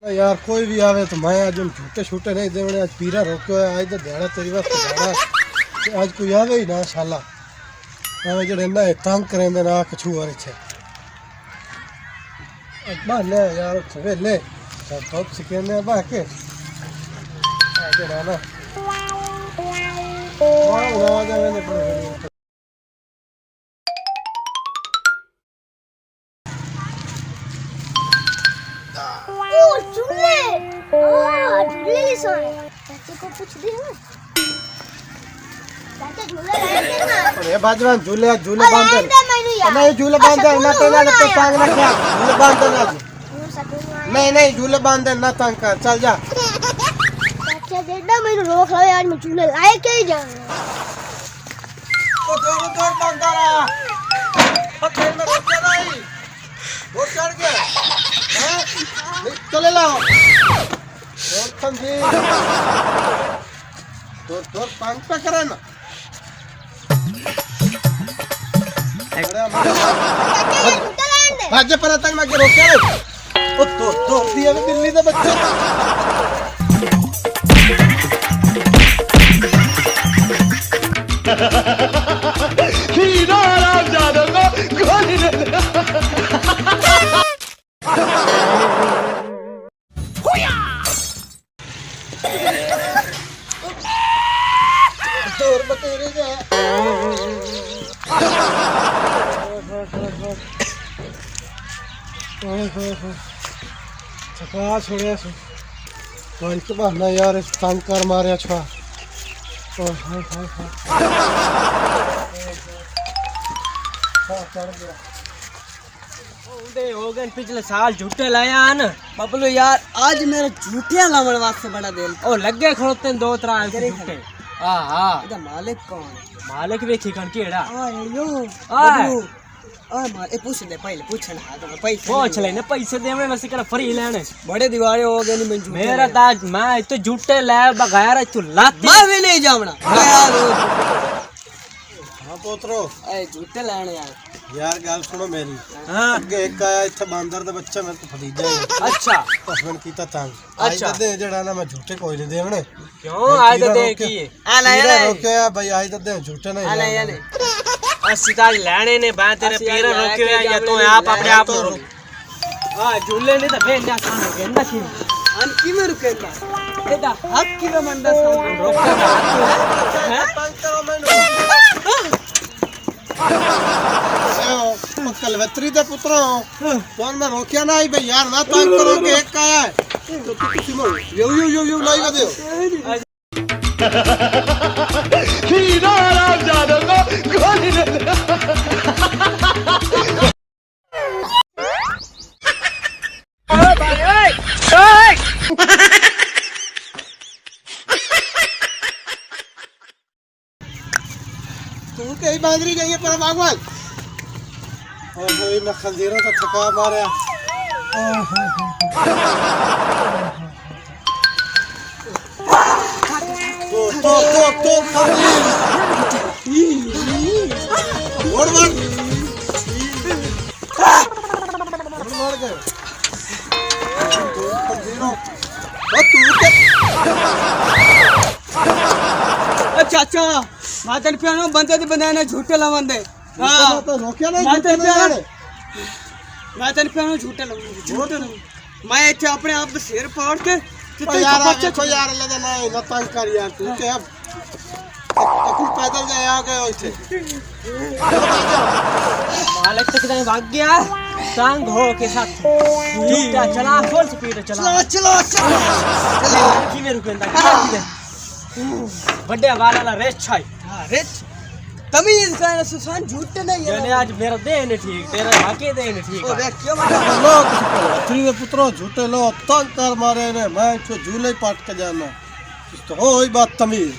यार कोई भी आवे तो मैं आज झूठे छूटे नहीं देवने। आज पीरा रोक्यो है, आज तो ध्याड़ा तेरी वास्ते ध्याड़ा आज कोई आवे ही ना शाला मैं जड़े ना तंग करेंदे ना कछु और छे बाले यार सवेले सब सिकेंदे बाके आज ना वाह वाह जावे ने पर झूले चाचा को पूछ दे चाचा झूले लाए ना अरे बाजवान झूले झूले बांधे नहीं झूले बांधे ना तो टांग ना क्या झूले बांधे ना नहीं झूले बांधे ना टांग कर चल जा चाचा डेढ़ा महीने रोक लाए आज मैं झूले लाए के ही जाऊंगा ओ तो बांधा रहा पत्थर में रोक नहीं वो चढ़ गया हैं चले लाओ और समझी तो पांच पे करे ना भाज्य पर तक मैं रोके ओ तो दिया में दिल्ली दे बच्चे हीरा राम जादव को गोली दे और बतेरे जा छका छोड़िया सु कौन तो बहाना यार इस तंग कर मारे छा हो गए पिछले साल झूठे लाया न बबलू यार आज मेरा झूठिया लावण वास्ते बड़ा दिल ओ लगे खड़ोते दो त्रा झूठे हां हां इदा मालिक कौन मालिक वेखी कण केड़ा आ यो बबलू आ मार ए पूछ दे पहले पूछन हां तो पैसे पूछ ले ने पैसे देवे वैसे कड़ा फ्री लेने बड़े दिवारे हो गए नहीं मैं मेरा ताज मैं तो झूठे ले बगैर तू लाती मैं भी नहीं जावना यार हां पोतरो ए झूठे लेने यार गल सुनो मेरी हां अगे एक आया इथे बांदर दा बच्चा मेरे को फरीजा है अच्छा हस्बैंड कीता तंग अच्छा दे जड़ा ना मैं झूठे कोई नहीं देवने क्यों आज तो दे की आ ले ले रोके भाई आज तो दे झूठे नहीं आ ले ले अस्ताज लेने ने बा तेरे पीर रोके या तो आप अपने आप हां झूले ने तो भेज जा सामने गेंदा की अन की में रुकेगा एदा हक की में मंडा सामने रोकेगा है तंग करो मैंने कलवत्री दे पुत्रो कौन मैं रोकिया ना भाई यार ना तंग करो के एक आया है तो किसी में यो लाइगा दे हीरा राम जादव को गोली दे तू कहीं बांदरी गई है पर भगवान ओ भाई मैं खंजीरों तो थका मारे तो खंजीर और मार गए तो खंजीरों तू अच्छा अच्छा मातन पियानो बंदे दी बनाने झूठे लवंदे हां तो रोकिया नहीं मातन पियानो झूठे लवंदे मैं इथे अपने आप सिर फाड़ के यार देखो यार लगा नहीं न तंग कर यार तू के अब तू पैदल गए आ गए इथे मालिक तक कहीं भाग गया तंग हो के साथ झूठा चला फुल स्पीड चला की में रुकेंदा बड़े वाला रेस छाई हां रेस तमीज का सुसान झूठे नहीं है आज मेरा दे नहीं ठीक तेरा बाकी दे नहीं ठीक ओ क्यों मत लोग थ्री पुत्रों झूठे लो तंग कर मारे ने मैं तो झूले पाट के जाना तो हो ही बात तमीज